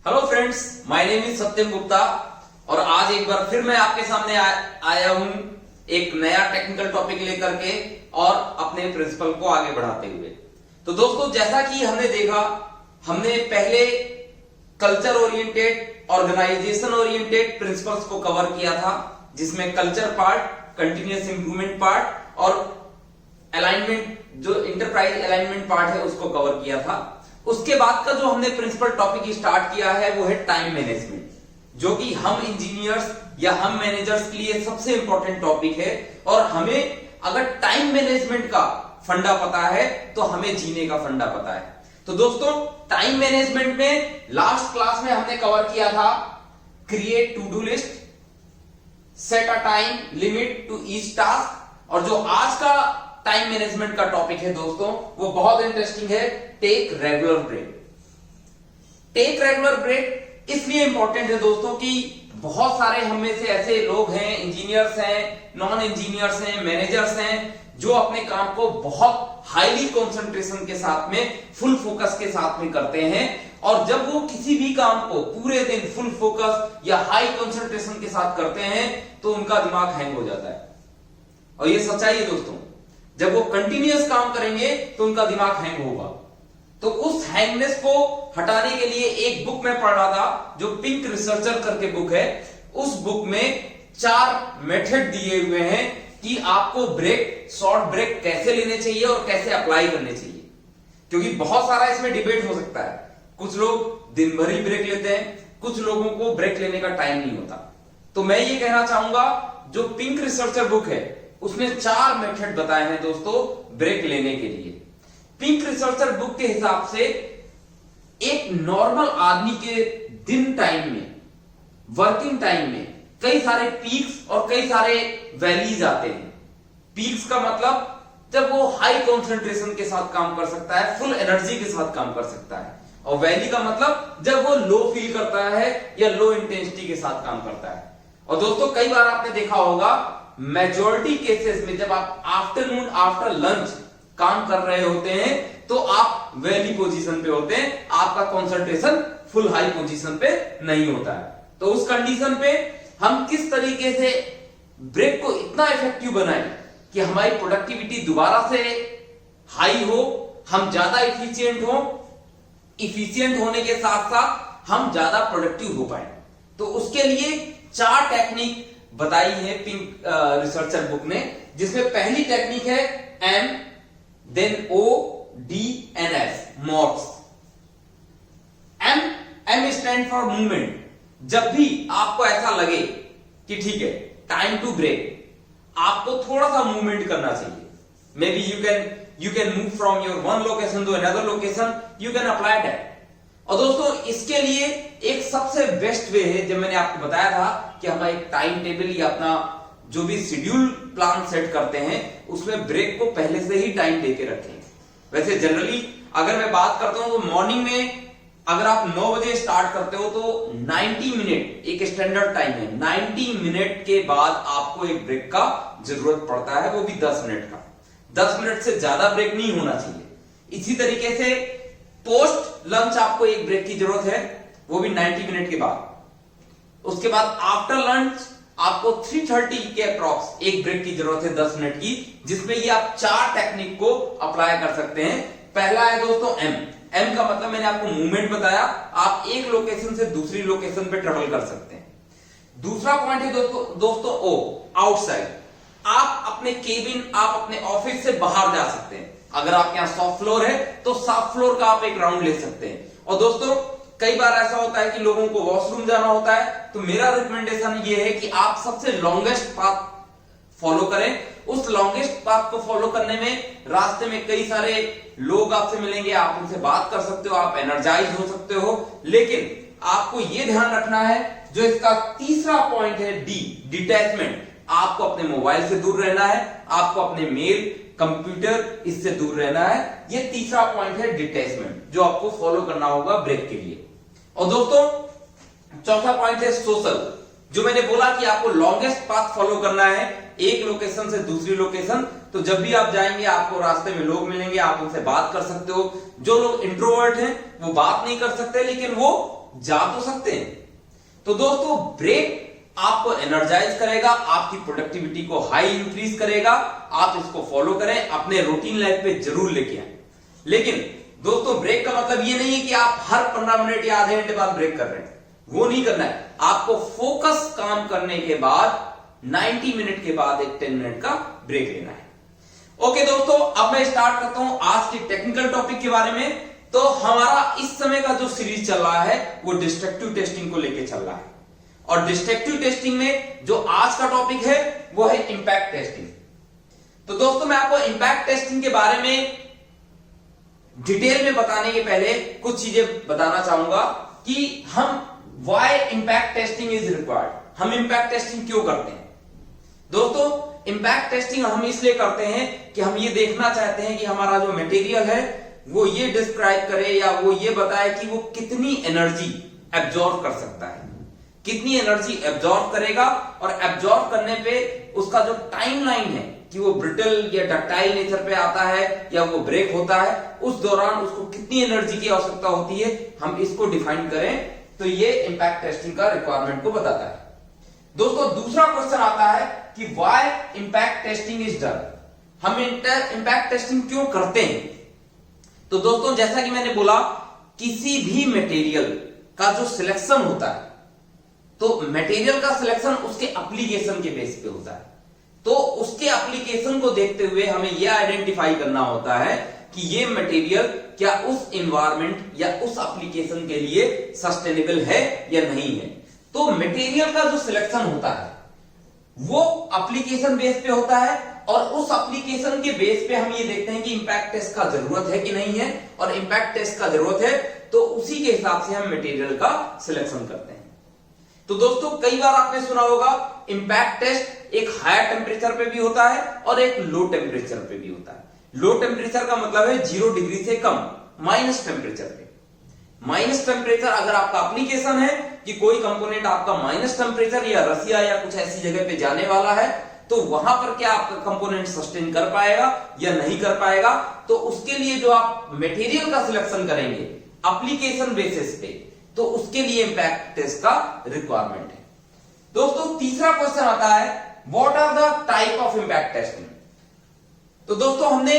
Hello friends, my name is Satyam Gupta और आज एक बार फिर मैं आपके सामने आया हूं एक नया टेक्निकल टॉपिक लेकर के और अपने प्रिंसिपल को आगे बढ़ाते हुए। तो दोस्तों, जैसा कि हमने देखा, हमने पहले culture oriented, organisation oriented principles को कवर किया था, जिसमें culture part, continuous improvement part और अलाइनमेंट, जो इंटरप्राइज अलाइनमेंट पार्ट है, उसको कवर किया था। उसके बाद का जो हमने प्रिंसिपल टॉपिक स्टार्ट किया है वो है टाइम मैनेजमेंट, जो कि हम इंजीनियर्स या हम मैनेजर्स के लिए सबसे इंपॉर्टेंट टॉपिक है। और हमें अगर टाइम मैनेजमेंट का फंडा पता है तो हमें जीने का फंडा पता है। तो दोस्तों, टाइम मैनेजमेंट में लास्ट क्लास में हमने कवर किया था create to do list, set a time limit to each task, और जो आज का टाइम मैनेजमेंट का टॉपिक है दोस्तों, वो बहुत इंटरेस्टिंग है, take regular break. Take regular break इसलिए इंपॉर्टेंट है दोस्तों कि बहुत सारे हम में से ऐसे लोग हैं, इंजीनियर्स हैं, नॉन इंजीनियर्स हैं, मैनेजर्स हैं, जो अपने काम को बहुत हाईली कंसंट्रेशन के साथ में, फुल फोकस के साथ में करते हैं। और जब वो किसी भी काम को पूरे दिन फुल फोकस या हाई कंसंट्रेशन के साथ करते हैं तो उनका दिमाग हैंग हो जाता है। और ये सच्चाई है दोस्तों, जब वो कंटिन्यूअस काम करेंगे तो उनका दिमाग हैंग होगा। तो उस हैंगनेस को हटाने के लिए एक बुक में पढ़ रहा था, जो पिंक रिसर्चर करके बुक है। उस बुक में 4 मेथड दिए हुए हैं कि आपको ब्रेक, शॉर्ट ब्रेक कैसे लेने चाहिए और कैसे अप्लाई करने चाहिए। क्योंकि बहुत सारा इसमें डिबेट हो सकता है, कुछ लोग दिन भर ही ब्रेक लेते हैं, कुछ लोगों को ब्रेक लेने का टाइम नहीं होता। तो मैं ये कहना चाहूंगा, जो पिंक रिसर्चर बुक है उसने 4 मेथड बताए हैं दोस्तों ब्रेक लेने के लिए। पिंक रिसर्चर बुक के हिसाब से एक नॉर्मल आदमी के दिन टाइम में, वर्किंग टाइम में कई सारे पीक्स और कई सारे वैलीज आते हैं। पीक्स का मतलब जब वो हाई कंसंट्रेशन के साथ काम कर सकता है, फुल एनर्जी के साथ काम कर सकता है। और वैली का मतलब जब वो लो फील करता है या लो इंटेंसिटी के साथ काम करता है। और दोस्तों, कई बार आपने देखा होगा, मेजॉरिटी केसेस में जब आप आफ्टरनून आफ्टर लंच काम कर रहे होते हैं तो आप वैली पोजीशन पे होते हैं, आपका कंसंट्रेशन फुल हाई पोजीशन पे नहीं होता है। तो उस कंडीशन पे हम किस तरीके से ब्रेक को इतना इफेक्टिव बनाएं कि हमारी प्रोडक्टिविटी दोबारा से हाई हो, हम ज्यादा इफिशियंट हो, इफिशियंट होने के साथ साथ हम ज्यादा प्रोडक्टिव हो पाए। तो उसके लिए 4 टेक्निक बताई है पिंक रिसर्चर बुक ने, जिसमें पहली टेक्निक है M, then O, D and S, MOTS। M stand for movement. जब भी आपको ऐसा लगे कि ठीक है, टाइम टू ब्रेक, आपको थोड़ा सा मूवमेंट करना चाहिए। May be you can move from your one location to another location, you can apply that. और दोस्तों, इसके लिए एक सबसे बेस्ट वे है, जब मैंने आपको बताया था कि हम एक टाइम टेबल या अपना जो भी शेड्यूल प्लान सेट करते हैं उसमें ब्रेक को पहले से ही टाइम देके रखें। वैसे जनरली अगर मैं बात करता हूं तो मॉर्निंग में अगर आप 9 बजे स्टार्ट करते हो तो 90 मिनट एक स्टैंडर्ड टाइम है। 90 मिनट के बाद आपको एक ब्रेक का जरूरत पड़ता है, वो भी 10 मिनट का। 10 मिनट से ज्यादा ब्रेक नहीं होना चाहिए। इसी तरीके से पोस्ट लंच आपको एक ब्रेक की जरूरत है, वो भी 90 मिनट के बाद। उसके बाद आफ्टर लंच आपको 3:30 के अप्रॉक्स एक ब्रेक की जरूरत है 10 मिनट की, जिसमें ये आप 4 टेक्निक को अप्लाई कर सकते हैं। पहला है दोस्तों एम का मतलब मैंने आपको मूवमेंट बताया, आप एक लोकेशन से दूसरी लोकेशन पे ट्रेवल कर सकते हैं। दूसरा पॉइंट है दोस्तों ओ, आउटसाइड। आप अपने केबिन, आप अपने ऑफिस से बाहर जा सकते हैं। अगर आपके यहाँ सॉफ्ट फ्लोर है तो सॉफ्ट फ्लोर का आप एक राउंड ले सकते हैं। और दोस्तों, कई बार ऐसा होता है कि लोगों को वॉशरूम जाना होता है, तो मेरा रिकमेंडेशन ये है कि आप सबसे लॉन्गेस्ट पाथ फॉलो करें। उस लॉन्गेस्ट पाथ को फॉलो करने में रास्ते में कई सारे लोग आपसे मिलेंगे, आप उनसे बात कर सकते हो, आप एनर्जाइज हो सकते हो। लेकिन आपको यह ध्यान रखना है, जो इसका तीसरा पॉइंट है डी, डिटैचमेंट। आपको अपने मोबाइल से दूर रहना है, आपको अपने मेल, कंप्यूटर, इससे दूर रहना है। ये तीसरा पॉइंट है डिटैचमेंट, जो आपको फॉलो करना होगा ब्रेक के लिए। और दोस्तों, चौथा पॉइंट है सोशल। जो मैंने बोला कि आपको लॉन्गेस्ट पाथ फॉलो करना है एक लोकेशन से दूसरी लोकेशन, तो जब भी आप जाएंगे आपको रास्ते में लोग मिलेंगे, आप उनसे बात कर सकते हो। जो लोग इंट्रोवर्ट हैं वो बात नहीं कर सकते, लेकिन वो जा तो सकते हैं। तो दोस्तों ब्रेक आपको एनर्जाइज करेगा, आपकी प्रोडक्टिविटी को हाई इंक्रीज करेगा। आप इसको फॉलो करें, अपने रूटीन लाइफ पे जरूर लेके आए। लेकिन दोस्तों ब्रेक का मतलब ये नहीं है कि आप हर 15 मिनट या आधे घंटे बाद ब्रेक कर रहे हैं, वो नहीं करना है। आपको फोकस काम करने के बाद 90 मिनट के बाद एक 10 मिनट का ब्रेक लेना है। ओके दोस्तों, अब मैं स्टार्ट करता हूं आज के टेक्निकल टॉपिक के बारे में। तो हमारा इस समय का जो सीरीज चल रहा है वो डिस्ट्रक्टिव टेस्टिंग को लेके चल रहा है, और डिस्ट्रक्टिव टेस्टिंग में जो आज का टॉपिक है वो है इंपैक्ट टेस्टिंग। तो दोस्तों मैं आपको इंपैक्ट टेस्टिंग के बारे में डिटेल में बताने के पहले कुछ चीजें बताना चाहूंगा कि हम why impact testing is required, हम इंपैक्ट टेस्टिंग क्यों करते हैं। दोस्तों इंपैक्ट टेस्टिंग हम इसलिए करते हैं कि हम ये देखना चाहते हैं कि हमारा जो मटेरियल है वो ये डिस्क्राइब करे या वो ये बताए कि वो कितनी एनर्जी एब्जॉर्ब कर सकता है, कितनी एनर्जी एब्जॉर्ब करेगा, और एब्जॉर्ब करने पे उसका जो टाइमलाइन है कि वो ब्रिटल या डक्टाइल नेचर पे आता है या वो ब्रेक होता है, उस दौरान उसको कितनी एनर्जी की आवश्यकता होती है, हम इसको डिफाइन करें। तो ये इंपैक्ट टेस्टिंग का रिक्वायरमेंट को बताता है। दोस्तों दूसरा क्वेश्चन आता है कि why impact testing is done, हम इंपैक्ट टेस्टिंग क्यों करते हैं। तो दोस्तों जैसा कि मैंने बोला, किसी भी मटेरियल का जो सिलेक्शन होता है, तो मटेरियल का सिलेक्शन उसके एप्लीकेशन के बेस पे होता है। तो उसके एप्लीकेशन को देखते हुए हमें यह आइडेंटिफाई करना होता है कि ये मटेरियल क्या उस एनवायरनमेंट या उस एप्लीकेशन के लिए सस्टेनेबल है या नहीं है। तो मटेरियल का जो सिलेक्शन होता है वो एप्लीकेशन बेस पे होता है, और उस एप्लीकेशन के बेस पे हम ये देखते हैं कि इंपैक्ट टेस्ट का जरूरत है कि नहीं है, और इंपैक्ट टेस्ट का जरूरत है तो उसी के हिसाब से हम मटेरियल का सिलेक्शन करते हैं। तो दोस्तों कई बार आपने सुना होगा इंपैक्ट टेस्ट एक हायर टेम्परेचर पे भी होता है और एक लो टेम्परेचर पे भी होता है। लो टेम्परेचर का मतलब है 0 डिग्री से कम, माइनस टेम्परेचर पे। माइनस टेम्परेचर अगर आपका एप्लीकेशन है कि कोई कंपोनेंट आपका माइनस टेम्परेचर या रसिया या कुछ ऐसी जगह पे जाने वाला है, तो वहां पर क्या आपका कंपोनेंट सस्टेन कर पाएगा या नहीं कर पाएगा, तो उसके लिए जो आप मटेरियल का सिलेक्शन करेंगे एप्लीकेशन बेसिस पे, तो उसके लिए इंपैक्ट टेस्ट का रिक्वायरमेंट है। दोस्तों तीसरा क्वेश्चन आता है what are the type of impact testing. तो दोस्तों हमने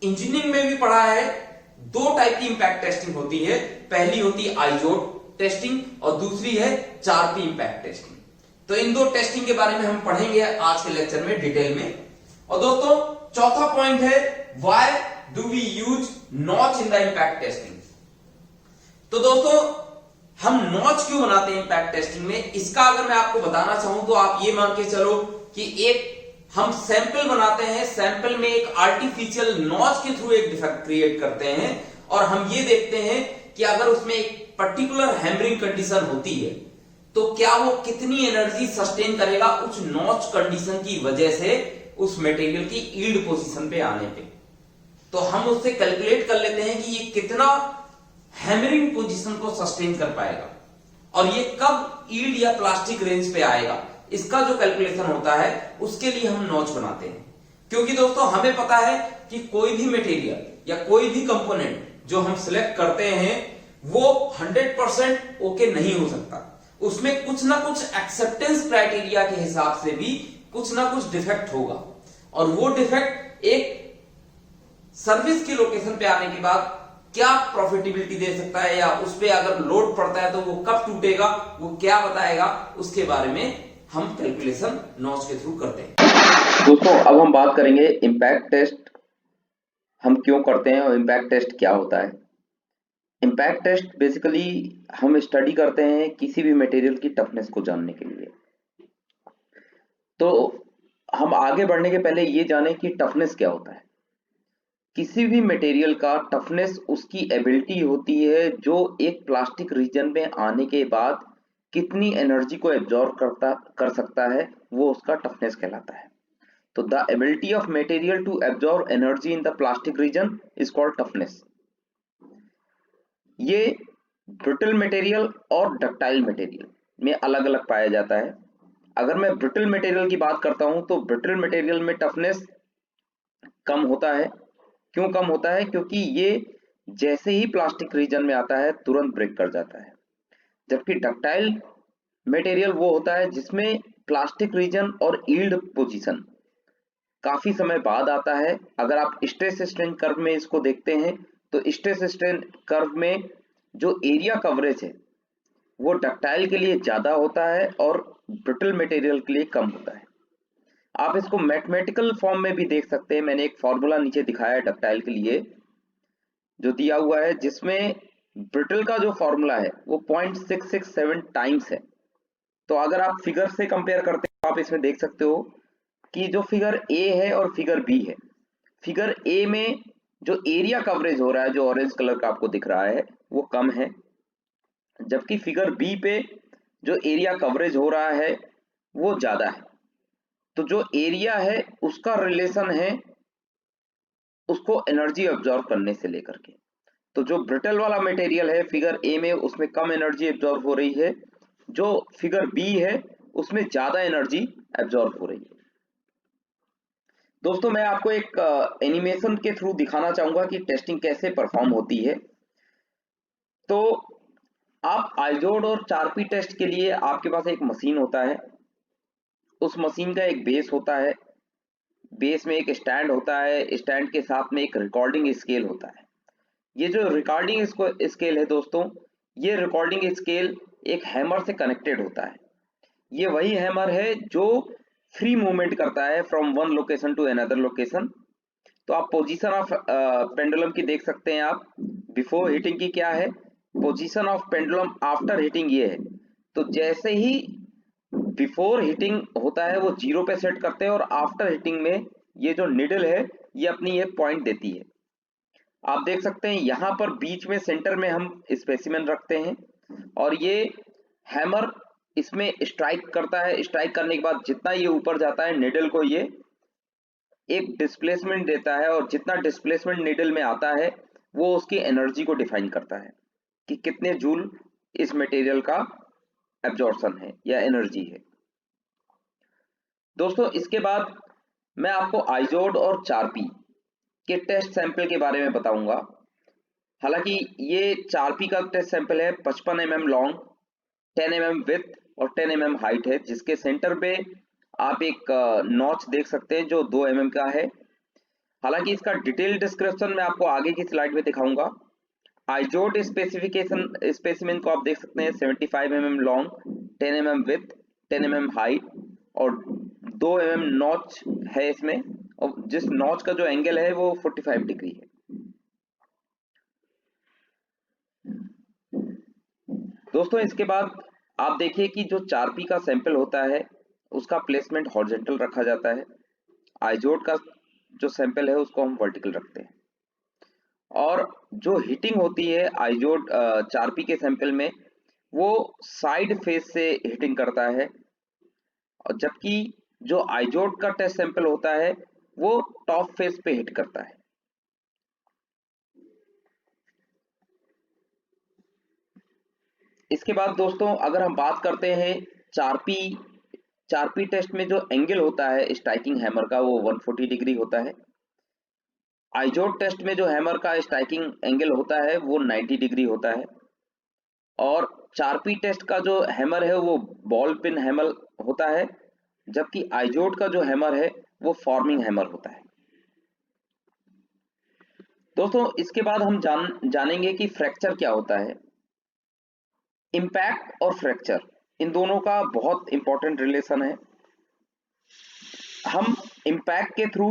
इंजीनियरिंग में भी पढ़ा है, दो टाइप की इंपैक्ट टेस्टिंग होती है। पहली होती है आइजोट टेस्टिंग और दूसरी है 4P इंपैक्ट टेस्टिंग। तो इन दो टेस्टिंग के बारे में हम पढ़ेंगे आज के लेक्चर में डिटेल में। और दोस्तों चौथा पॉइंट है why do we use notch in the impact testing. तो दोस्तों हम नॉच क्यों बनाते हैं इंपैक्ट टेस्टिंग में, इसका अगर मैं आपको बताना चाहूं तो आप ये मान के चलो कि एक हम सैंपल बनाते हैं, सैंपल में एक आर्टिफिशियल नॉच के थ्रू एक डिफेक्ट क्रिएट करते हैं, और हम ये देखते हैं कि अगर उसमें एक पर्टिकुलर हैमरिंग कंडीशन होती है तो क्या वो कितनी एनर्जी सस्टेन करेगा उस नॉच कंडीशन की वजह से उस मटेरियल की यील्ड पोजीशन पे आने पे। तो हम उससे कैलकुलेट कर लेते हैं कि ये कितना हैमरिंग पोजीशन को सस्टेन कर पाएगा और ये कब यील्ड या प्लास्टिक रेंज पे आएगा, इसका जो कैलकुलेशन होता है उसके लिए हम नॉच बनाते हैं। क्योंकि दोस्तों हमें पता है कि कोई भी मटेरियल या कोई भी कंपोनेंट जो हम सिलेक्ट करते हैं वो 100% ओके नहीं हो सकता, उसमें कुछ ना कुछ एक्सेप्टेंस क्राइटेरिया के हिसाब से भी कुछ ना कुछ डिफेक्ट होगा, और वो डिफेक्ट एक सर्विस की लोकेशन पे आने के बाद क्या प्रॉफिटेबिलिटी दे सकता है या उस पे अगर लोड पड़ता है तो वो कब टूटेगा, वो क्या बताएगा, उसके बारे में हम कैलकुलेशन नॉच के थ्रू करते हैं। दोस्तों अब हम बात करेंगे इंपैक्ट टेस्ट हम क्यों करते हैं और इंपैक्ट टेस्ट क्या होता है। इंपैक्ट टेस्ट बेसिकली हम स्टडी करते हैं किसी भी मटेरियल की टफनेस को जानने के लिए। तो हम आगे बढ़ने के पहले ये जानें कि टफनेस क्या होता है। किसी भी मटेरियल का टफनेस उसकी एबिलिटी होती है जो एक प्लास्टिक रीजन में आने के बाद कितनी एनर्जी को एब्जॉर्ब कर सकता है, वो उसका टफनेस कहलाता है। तो the ability of material to absorb energy in the plastic region is called toughness. ये ब्रिटल मटेरियल और डक्टाइल मटेरियल में अलग अलग पाया जाता है। अगर मैं ब्रिटल मटेरियल की बात करता हूं तो ब्रिटल मटेरियल में टफनेस कम होता है। क्यों कम होता है? क्योंकि ये जैसे ही प्लास्टिक रीजन में आता है तुरंत ब्रेक कर जाता है। जबकि डक्टाइल मटेरियल वो होता है जिसमें प्लास्टिक रीजन और यील्ड पोजीशन काफी समय बाद आता है। अगर आप स्ट्रेस स्ट्रेन कर्व में इसको देखते हैं तो स्ट्रेस स्ट्रेन कर्व में जो एरिया कवरेज है वो डक्टाइल के लिए ज्यादा होता है और ब्रिटल मटेरियल के लिए कम होता है। आप इसको मैथमेटिकल फॉर्म में भी देख सकते हैं। मैंने एक फॉर्मूला नीचे दिखाया है डक्टाइल के लिए जो दिया हुआ है, जिसमें ब्रिटल का जो फॉर्मूला है वो 0.667 टाइम्स है। तो अगर आप फिगर से कंपेयर करते हैं तो आप इसमें देख सकते हो कि जो फिगर ए है और फिगर बी है, फिगर ए में जो एरिया कवरेज हो रहा है जो ऑरेंज कलर का आपको दिख रहा है वो कम है, जबकि फिगर बी पे जो एरिया कवरेज हो रहा है वो ज्यादा है। तो जो एरिया है उसका रिलेशन है उसको एनर्जी एब्जॉर्ब करने से लेकर के। तो जो ब्रिटल वाला मटेरियल है फिगर ए में उसमें कम एनर्जी एब्जॉर्ब हो रही है, जो फिगर बी है उसमें ज्यादा एनर्जी एब्जॉर्ब हो रही है। दोस्तों मैं आपको एक एनिमेशन के थ्रू दिखाना चाहूंगा कि टेस्टिंग कैसे परफॉर्म होती है। तो आप आइजोड और 4P टेस्ट के लिए आपके पास एक मशीन होता है, उस मशीन का एक बेस होता है, बेस में एक स्टैंड होता है, स्टैंड के साथ में एक रिकॉर्डिंग स्केल होता है। ये जो रिकॉर्डिंग स्केल है दोस्तों, ये रिकॉर्डिंग स्केल एक हैमर से कनेक्टेड होता है। ये वही हैमर है जो फ्री मूवमेंट करता है from one location to another location. तो आप पोजीशन ऑफ पेंडुलम की देख सकते हैं। आप बिफोर हिटिंग की क्या है, position of pendulum after hitting ये है। तो जैसे ही बिफोर हिटिंग होता है वो 0 पे सेट करते हैं और आफ्टर हिटिंग में ये जो निडल है ये अपनी एक पॉइंट देती है। आप देख सकते हैं यहाँ पर बीच में सेंटर में हम स्पेसिमेन रखते हैं और ये हैमर इसमें स्ट्राइक करता है। स्ट्राइक करने के बाद जितना ये ऊपर जाता है निडल को ये एक डिस्प्लेसमेंट देता है और जितना डिस्प्लेसमेंट निडल में आता है वो उसकी एनर्जी को डिफाइन करता है कि कितने जूल इस मटेरियल का एब्जॉर्प्शन है या एनर्जी है। दोस्तों इसके बाद मैं आपको आइजोड और 4P के टेस्ट सैंपल के बारे में बताऊंगा। हालांकि ये 4P का टेस्ट सैंपल है 55 mm लॉन्ग, 10 mm विथ और 10 mm हाइट है, जिसके सेंटर पे आप एक नॉच देख सकते हैं जो 2 mm का है। हालांकि इसका डिटेल डिस्क्रिप्शन मैं आपको आगे की स्लाइड में दिखाऊंगा। आइजोड स्पेसिमेन को आप देख सकते हैं 75 mm long, 10 mm with, 10 mm height और 2 mm नॉच है इसमें, और जिस नॉच का जो एंगल है वो 45 डिग्री है। दोस्तों इसके बाद आप देखिए कि जो 4P का सैंपल होता है उसका प्लेसमेंट हॉरिजॉन्टल रखा जाता है। आइजोड का जो सैंपल है उसको हम वर्टिकल रखते हैं। और जो हिटिंग होती है आइजोड 4P के सैंपल में वो साइड फेस से हिटिंग करता है, और जबकि जो आइजोड का टेस्ट सैंपल होता है वो टॉप फेस पे हिट करता है। इसके बाद दोस्तों अगर हम बात करते हैं 4P टेस्ट में जो एंगल होता है स्ट्राइकिंग हैमर का वो 140 डिग्री होता है। आइजोड टेस्ट में जो हैमर का स्ट्राइकिंग एंगल होता है वो 90 डिग्री होता है। और 4P टेस्ट का जो हैमर है वो बॉल पिन हैमर होता है, जबकि आइजोड का जो हैमर है वो फॉर्मिंग हैमर होता है। दोस्तों इसके बाद हम जानेंगे कि फ्रैक्चर क्या होता है। इम्पैक्ट और फ्रैक्चर इन दोनों का बहुत इंपॉर्टेंट रिलेशन है। हम इम्पैक्ट के थ्रू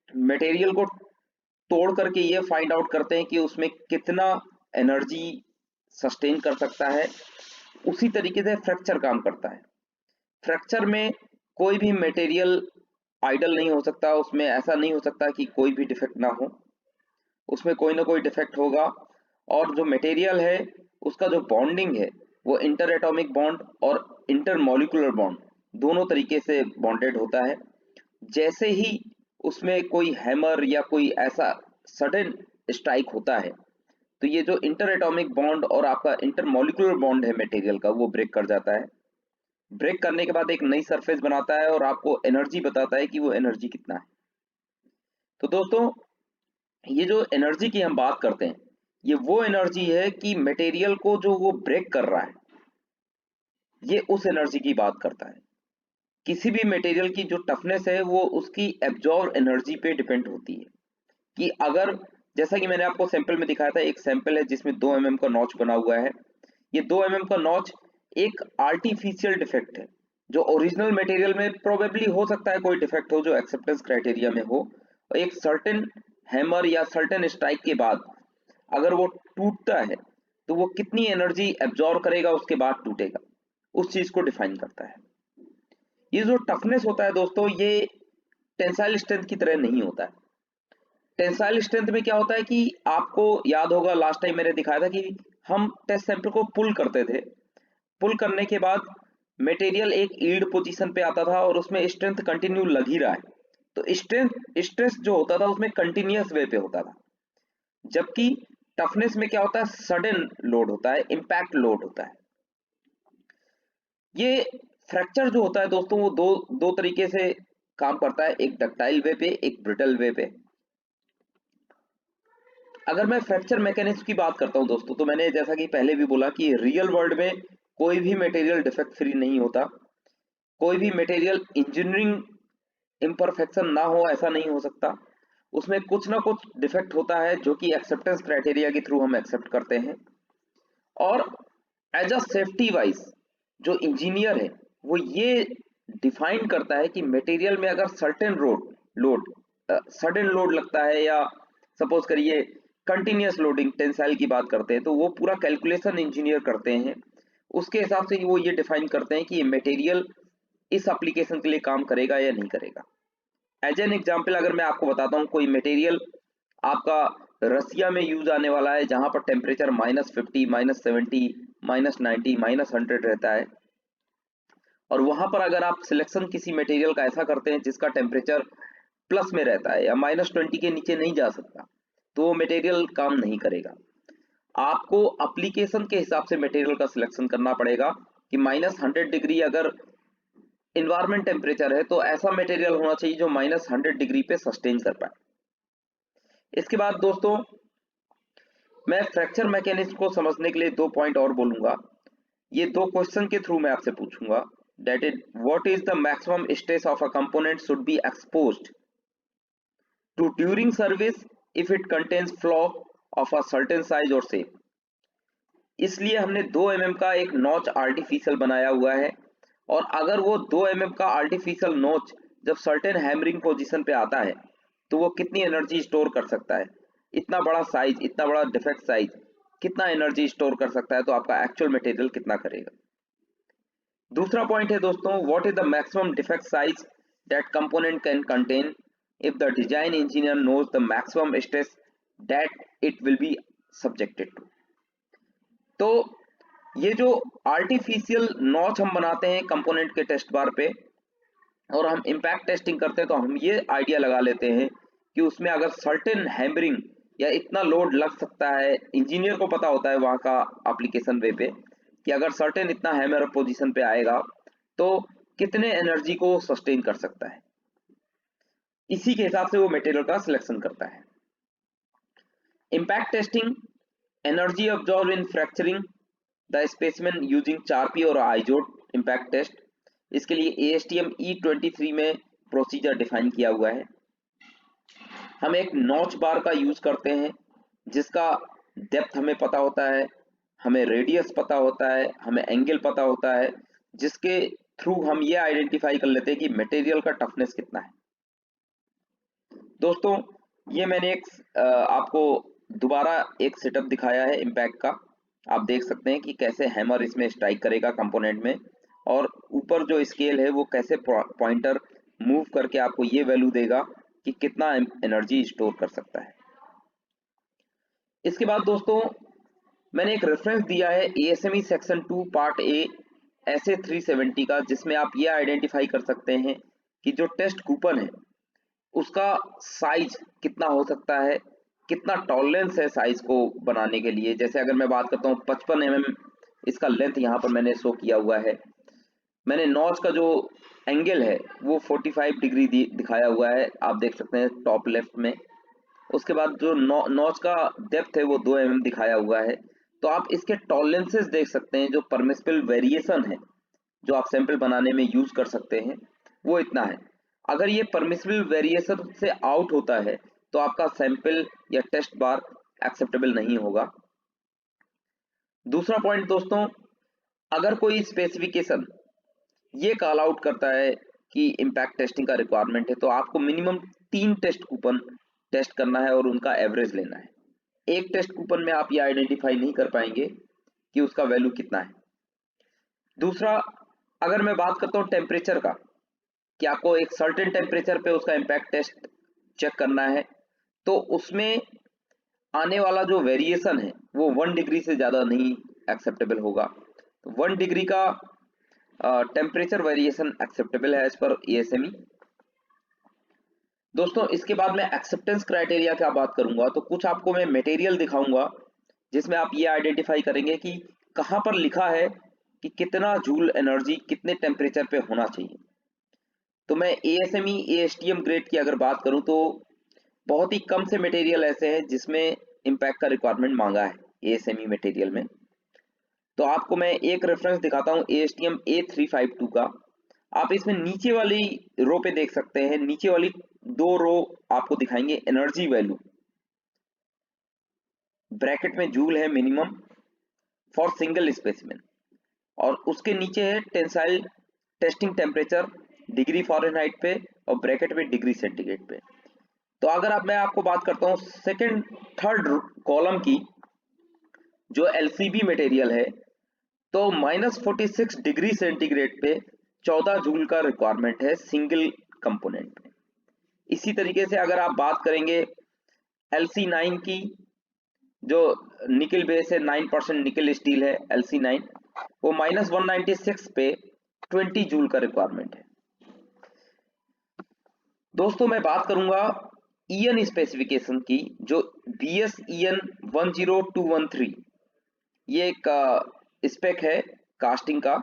मटेरियल को तोड़ करके ये फाइंड आउट करते हैं कि उसमें कितना एनर्जी सस्टेन कर सकता है। उसी तरीके से फ्रैक्चर काम करता है। फ्रैक्चर में कोई भी मटेरियल आइडल नहीं हो सकता, उसमें ऐसा नहीं हो सकता कि कोई भी डिफेक्ट ना हो, उसमें कोई ना कोई डिफेक्ट होगा। और जो मटेरियल है उसका जो बॉन्डिंग है वो इंटर एटॉमिक बॉन्ड और इंटर मॉलिक्यूलर बॉन्ड दोनों तरीके से बॉन्डेड होता है। जैसे ही उसमें कोई हैमर या कोई ऐसा सडन स्ट्राइक होता है तो ये जो इंटर एटॉमिक बॉन्ड और आपका इंटर मॉलिक्यूलर बॉन्ड है मटेरियल का वो ब्रेक कर जाता है। ब्रेक करने के बाद एक नई सरफेस बनाता है और आपको एनर्जी बताता है कि वो एनर्जी कितना है। तो दोस्तों ये जो एनर्जी की हम बात करते हैं ये वो एनर्जी है कि मटेरियल को जो वो ब्रेक कर रहा है, ये उस एनर्जी की बात करता है। किसी भी मटेरियल की जो टफनेस है वो उसकी एब्जॉर्ब एनर्जी पे डिपेंड होती है। कि अगर, जैसा कि मैंने आपको सैंपल में दिखाया था, एक सैंपल है जिसमें 2 mm का नॉच बना हुआ है। ये 2 mm का नॉच एक आर्टिफिशियल डिफेक्ट है, जो ओरिजिनल मटेरियल में प्रोबेबली हो सकता है कोई डिफेक्ट हो जो एक्सेप्टेंस क्राइटेरिया में हो, और एक सर्टेन हैमर या सर्टेन स्ट्राइक के बाद अगर वो टूटता है तो वो कितनी एनर्जी एब्जॉर्ब करेगा उसके बाद टूटेगा, उस चीज को डिफाइन करता है। ये जो टफनेस होता है दोस्तों, ये टेंसाइल स्ट्रेंथ की तरह नहीं होता है। टेंसाइल स्ट्रेंथ में क्या होता है कि आपको याद होगा लास्ट टाइम मैंने दिखाया था कि हम टेस्ट सैंपल को पुल करते थे। पुल करने के बाद मटेरियल एक यील्ड पोजीशन पे आता था और उसमें स्ट्रेंथ कंटिन्यू लग ही रहा है, तो स्ट्रेंथ स्ट्रेस जो होता था उसमें कंटिन्यूअस वे पे होता था। जबकि टफनेस में क्या होता है, सडन लोड होता है, इम्पैक्ट लोड होता है। ये फ्रैक्चर जो होता है दोस्तों, वो दो दो तरीके से काम करता है, एक डक्टाइल वे पे, एक ब्रिटल वे पे। अगर मैं फ्रैक्चर मैकेनिक्स की बात करता हूं दोस्तों, तो मैंने जैसा कि पहले भी बोला कि रियल वर्ल्ड में कोई भी मटेरियल डिफेक्ट फ्री नहीं होता। कोई भी मटेरियल इंजीनियरिंग इम्परफेक्शन ना हो ऐसा नहीं हो सकता। उसमें कुछ ना कुछ डिफेक्ट होता है जो कि एक्सेप्टेंस क्राइटेरिया के थ्रू हम एक्सेप्ट करते हैं। और एज अ सेफ्टी वाइज जो इंजीनियर है वो ये डिफाइन करता है कि मटेरियल में अगर सर्टेन लोड सडन लोड लगता है, या सपोज करिए कंटिन्यूअस लोडिंग टेंसाइल की बात करते हैं, तो वो पूरा कैलकुलेशन इंजीनियर करते हैं। उसके हिसाब से वो ये डिफाइन करते हैं कि ये मटेरियल इस एप्लीकेशन के लिए काम करेगा या नहीं करेगा। एज एन एग्जाम्पल अगर मैं आपको बताता हूँ, कोई मटेरियल आपका रसिया में यूज आने वाला है जहां पर टेम्परेचर -50, -70, -90, -100 रहता है, और वहां पर अगर आप सिलेक्शन किसी मटेरियल का ऐसा करते हैं जिसका टेम्परेचर प्लस में रहता है या -20 के नीचे नहीं जा सकता, तो वो मटेरियल काम नहीं करेगा। आपको एप्लीकेशन के हिसाब से मटेरियल का सिलेक्शन करना पड़ेगा कि -100 डिग्री अगर इन्वायरमेंट टेम्परेचर है तो ऐसा मटेरियल होना चाहिए जो -100 डिग्री पे सस्टेन कर पाए। इसके बाद दोस्तों मैं फ्रैक्चर मैकेनिक्स को समझने के लिए 2 पॉइंट और बोलूंगा। ये 2 क्वेश्चन के थ्रू मैं आपसे पूछूंगा। That is, what is the maximum stress of a component should be exposed to during service if it contains flaw of a certain size और शेप। इसलिए हमने 2 mm का एक नॉच आर्टिफिशियल बनाया हुआ है, और अगर वो 2 mm का आर्टिफिशियल नॉच जब सर्टेन हैमरिंग पोजीशन पे आता है तो वो कितनी एनर्जी स्टोर कर सकता है। इतना बड़ा साइज, इतना बड़ा डिफेक्ट साइज कितना एनर्जी स्टोर कर सकता है, तो आपका एक्चुअल मटेरियल कितना करेगा। दूसरा पॉइंट है दोस्तों, what is the maximum defect size that component can contain if the design engineer knows the maximum stress that it will be subjected to. तो ये जो आर्टिफिशियल नॉच हम बनाते हैं कंपोनेंट के टेस्ट बार पे और हम इम्पैक्ट टेस्टिंग करते हैं, तो हम ये आइडिया लगा लेते हैं कि उसमें अगर सर्टेन हैमरिंग या इतना लोड लग सकता है, इंजीनियर को पता होता है वहाँ का एप्लीकेशन वे पे कि अगर सर्टेन इतना हैमर पोजीशन पे आएगा तो कितने एनर्जी को सस्टेन कर सकता है। इसी के हिसाब से वो मटेरियल का सिलेक्शन करता है। Impact testing, energy absorb in fracturing the specimen using Charpy और आइजोड इम्पैक्ट टेस्ट। इसके लिए ASTM E23 में प्रोसीजर डिफाइन किया हुआ है। हम एक नॉच बार का यूज करते हैं जिसका डेप्थ हमें पता होता है, हमें रेडियस पता होता है, हमें एंगल पता होता है, जिसके थ्रू हम ये आइडेंटिफाई कर लेते हैं कि मटेरियल का टफनेस कितना है। दोस्तों ये मैंने एक आपको दोबारा एक सेटअप दिखाया है इम्पैक्ट का। आप देख सकते हैं कि कैसे हैमर इसमें स्ट्राइक करेगा कंपोनेंट में, और ऊपर जो स्केल है वो कैसे पॉइंटर मूव करके आपको ये वैल्यू देगा कि कितना एनर्जी स्टोर कर सकता है। इसके बाद दोस्तों मैंने एक रेफरेंस दिया है ASME section 2 part A SA 370 का, जिसमें आप ये आइडेंटिफाई कर सकते हैं कि जो टेस्ट कूपन है उसका साइज कितना हो सकता है, कितना टॉलरेंस है साइज को बनाने के लिए। जैसे अगर मैं बात करता हूँ 55 mm इसका लेंथ यहाँ पर मैंने शो किया हुआ है। मैंने नॉच का जो एंगल है वो 45 डिग्री दिखाया हुआ है, आप देख सकते हैं टॉप लेफ्ट में। उसके बाद जो नॉच का डेप्थ है वो 2 mm दिखाया हुआ है। तो आप इसके टॉलरेंसेस देख सकते हैं, जो परमिसिबल वेरिएशन है जो आप सैंपल बनाने में यूज कर सकते हैं वो इतना है। अगर ये परमिसिबल वेरिएशन से आउट होता है तो आपका सैंपल या टेस्ट बार एक्सेप्टेबल नहीं होगा। दूसरा पॉइंट दोस्तों, अगर कोई स्पेसिफिकेशन ये कॉल आउट करता है कि इम्पैक्ट टेस्टिंग का रिक्वायरमेंट है, तो आपको मिनिमम 3 टेस्ट कूपन टेस्ट करना है और उनका एवरेज लेना है। एक टेस्ट कूपन में आप ये आइडेंटिफाई नहीं कर पाएंगे कि उसका वैल्यू कितना है। दूसरा, अगर मैं बात करता हूँ टेम्परेचर का, कि आपको एक सर्टेन टेम्परेचर पे उसका इम्पैक्ट टेस्ट चेक करना है, तो उसमें आने वाला जो वेरिएशन है वो 1 डिग्री से ज़्यादा नहीं एक्सेप्टेबल होगा। तो 1 डिग्री का टेम्परेचर वेरिएशन एक्सेप्टेबल है एज पर ASME। दोस्तों इसके बाद मैं एक्सेप्टेंस क्राइटेरिया की बात करूंगा, तो कुछ आपको मैं मटेरियल दिखाऊंगा जिसमें आप ये आइडेंटिफाई करेंगे कि कहाँ पर लिखा है कि कितना जूल एनर्जी कितने टेम्परेचर पे होना चाहिए। तो मैं ASME ASTM ग्रेड की अगर बात करूं तो बहुत ही कम से मटेरियल ऐसे हैं जिसमें इम्पैक्ट का रिक्वायरमेंट मांगा है ASME मटेरियल में। तो आपको मैं एक रेफरेंस दिखाता हूं ASTM A352 का। आप इसमें नीचे वाली रो पे देख सकते हैं, नीचे वाली 2 रो आपको दिखाएंगे एनर्जी वैल्यू, ब्रैकेट में जूल है मिनिमम फॉर सिंगल स्पेसिमेन, और उसके नीचे है tensile testing temperature degree Fahrenheit पे और ब्रैकेट में डिग्री सेंटीग्रेड पे। तो अगर मैं आपको बात करता हूँ सेकंड थर्ड कॉलम की, जो LCB मटेरियल है, तो -46 डिग्री सेंटीग्रेड पे 14 जूल का रिक्वायरमेंट है सिंगल कंपोनेंट में। इसी तरीके से अगर आप बात करेंगे LC9 की, जो निकल बेस है, 9% निकल स्टील है LC9, वो -196 पे 20 जूल का रिक्वायरमेंट है। दोस्तों मैं बात करूंगा EN स्पेसिफिकेशन की, जो BS EN 10213, ये एक स्पेक है कास्टिंग का।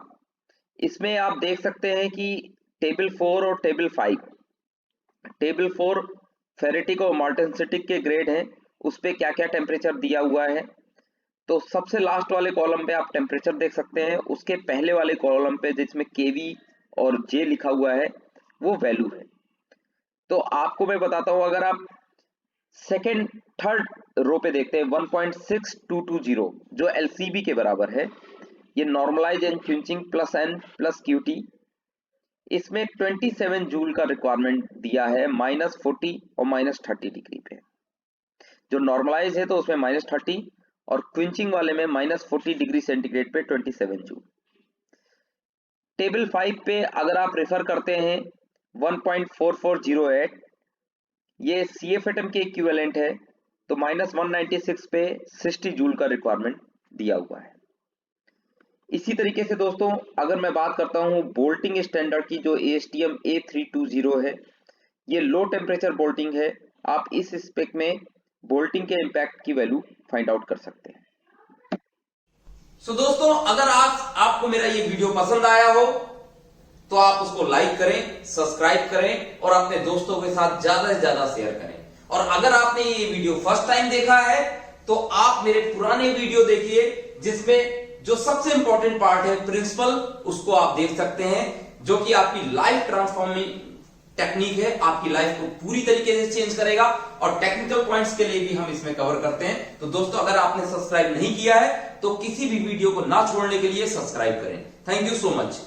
इसमें आप देख सकते हैं कि टेबल 4 और टेबल 5, टेबल 4 फेरेटिक और मार्टेंसिटिक के ग्रेड हैं, उस पे क्या क्या टेम्परेचर दिया हुआ है। तो सबसे लास्ट वाले कॉलम पे आप टेम्परेचर देख सकते हैं, उसके पहले वाले कॉलम पे जिसमें KV और J लिखा हुआ है वो वैल्यू है। तो आपको मैं बताता हूं, अगर आप सेकेंड थर्ड रो पे देखते हैं 1.6220 जो LCB के बराबर है, ये normalise and quenching plus N plus QT, इसमें 27 जूल का रिक्वायरमेंट दिया है -40 और -30 डिग्री पे। जो नॉर्मलाइज है तो उसमें -30 और क्विंचिंग वाले में -40 डिग्री सेंटीग्रेड पे 27 जूल। टेबल 5 पे अगर आप रेफर करते हैं 1.4408, ये CFATM के इक्विवेलेंट है, तो -196 पे 60 जूल का रिक्वायरमेंट दिया हुआ है। इसी तरीके से दोस्तों अगर मैं बात करता हूँ बोल्टिंग स्टैंडर्ड की, जो ASTM A320 है, ये लो टेम्परेचर बोल्टिंग है। आप इस स्पेक में बोल्टिंग के इम्पैक्ट की वैल्यू फाइंड आउट कर सकते हैं। सो दोस्तों अगर आज आपको मेरा ये वीडियो पसंद आया हो तो आप उसको लाइक करें, सब्सक्राइब करें और अपने दोस्तों के साथ ज्यादा से ज्यादा शेयर करें। और अगर आपने ये वीडियो फर्स्ट टाइम देखा है तो आप मेरे पुराने वीडियो देखिए, जिसमें जो सबसे इंपॉर्टेंट पार्ट है प्रिंसिपल, उसको आप देख सकते हैं, जो कि आपकी लाइफ ट्रांसफॉर्मिंग टेक्निक है, आपकी लाइफ को पूरी तरीके से चेंज करेगा। और टेक्निकल पॉइंट्स के लिए भी हम इसमें कवर करते हैं। तो दोस्तों अगर आपने सब्सक्राइब नहीं किया है तो किसी भी वीडियो को ना छोड़ने के लिए सब्सक्राइब करें। Thank you so much.